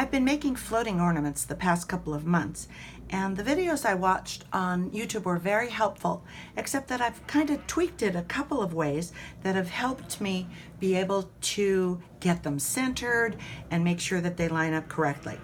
I've been making floating ornaments the past couple of months, and the videos I watched on YouTube were very helpful, except that I've kind of tweaked it a couple of ways that have helped me be able to get them centered and make sure that they line up correctly.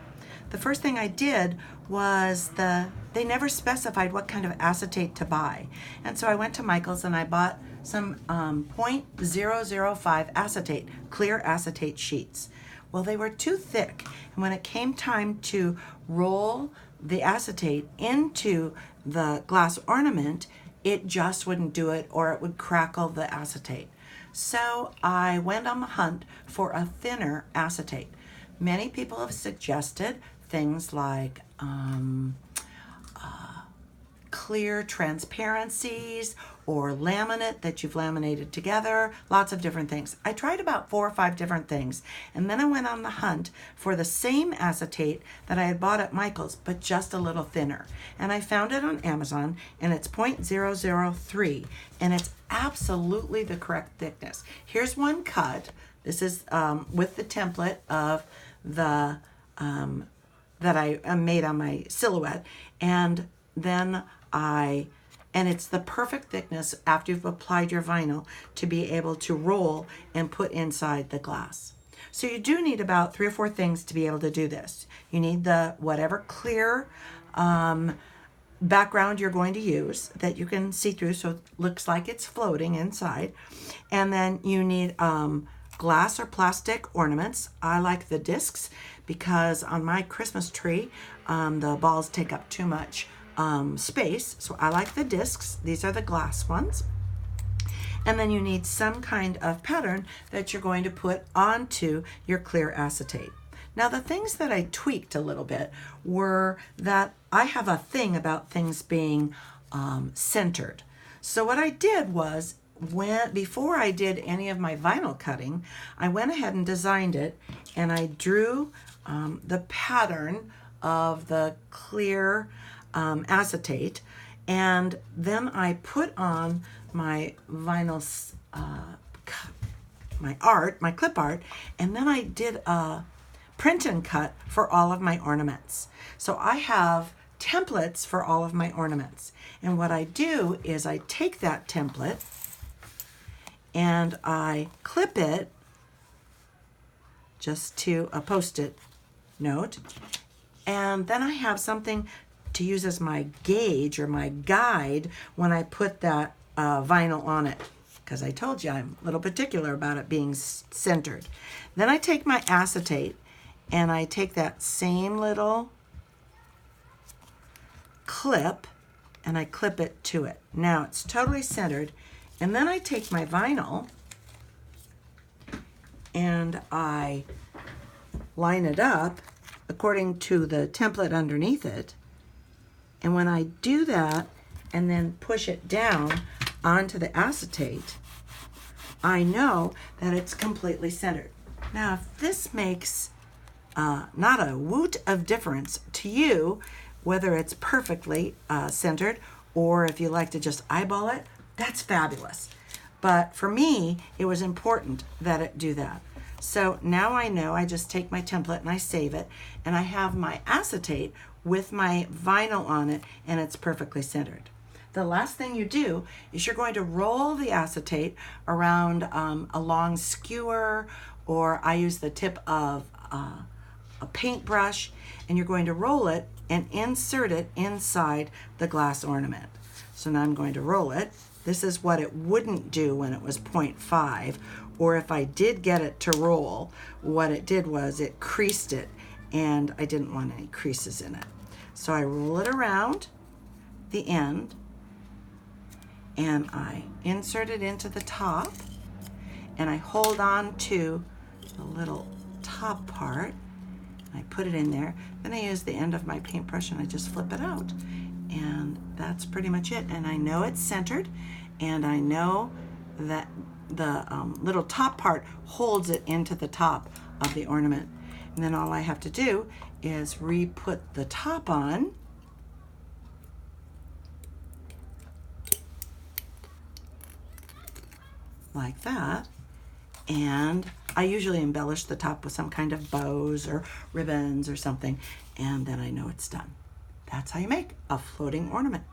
The first thing I did was they never specified what kind of acetate to buy. And so I went to Michael's and I bought some 0.005 acetate, clear acetate sheets. Well, they were too thick. And when it came time to roll the acetate into the glass ornament, it just wouldn't do it, or it would crackle the acetate. So I went on the hunt for a thinner acetate. Many people have suggested things like clear transparencies or laminate that you've laminated together, lots of different things. I tried about 4 or 5 different things, and then I went on the hunt for the same acetate that I had bought at Michael's, but just a little thinner. And I found it on Amazon, and it's 0.003, and it's absolutely the correct thickness. Here's one cut. This is with the template of the that I made on my silhouette, and then and it's the perfect thickness after you've applied your vinyl to be able to roll and put inside the glass. So you do need about 3 or 4 things to be able to do this. You need the whatever clear background you're going to use that you can see through so it looks like it's floating inside. And then you need glass or plastic ornaments. I like the discs because on my Christmas tree, the balls take up too much space, so I like the discs. These are the glass ones. And then you need some kind of pattern that you're going to put onto your clear acetate. Now, the things that I tweaked a little bit were that I have a thing about things being centered. So what I did was, before I did any of my vinyl cutting, I went ahead and designed it, and I drew the pattern of the clear acetate, and then I put on my vinyl, my clip art, and then I did a print and cut for all of my ornaments. So I have templates for all of my ornaments, and what I do is I take that template and I clip it just to a post-it note, and then I have something to use as my gauge or my guide when I put that vinyl on it, because I told you I'm a little particular about it being centered. Then I take my acetate and I take that same little clip and I clip it to it. Now it's totally centered, and then I take my vinyl and I line it up according to the template underneath it. And when I do that and then push it down onto the acetate, I know that it's completely centered. Now, if this makes not a woot of difference to you, whether it's perfectly centered or if you like to just eyeball it, that's fabulous. But for me, it was important that it do that. So now I know I just take my template and I save it, and I have my acetate with my vinyl on it, and it's perfectly centered. The last thing you do is you're going to roll the acetate around a long skewer, or I use the tip of a paintbrush, and you're going to roll it and insert it inside the glass ornament. So now I'm going to roll it. This is what it wouldn't do when it was 0.5, or if I did get it to roll, what it did was it creased it, and I didn't want any creases in it. So I roll it around the end, and I insert it into the top, and I hold on to the little top part, and I put it in there. Then I use the end of my paintbrush and I just flip it out, and that's pretty much it. And I know it's centered, and I know that the little top part holds it into the top of the ornament. And then all I have to do is re-put the top on, like that, And I usually embellish the top with some kind of bows or ribbons or something, and then I know it's done. That's how you make a floating ornament.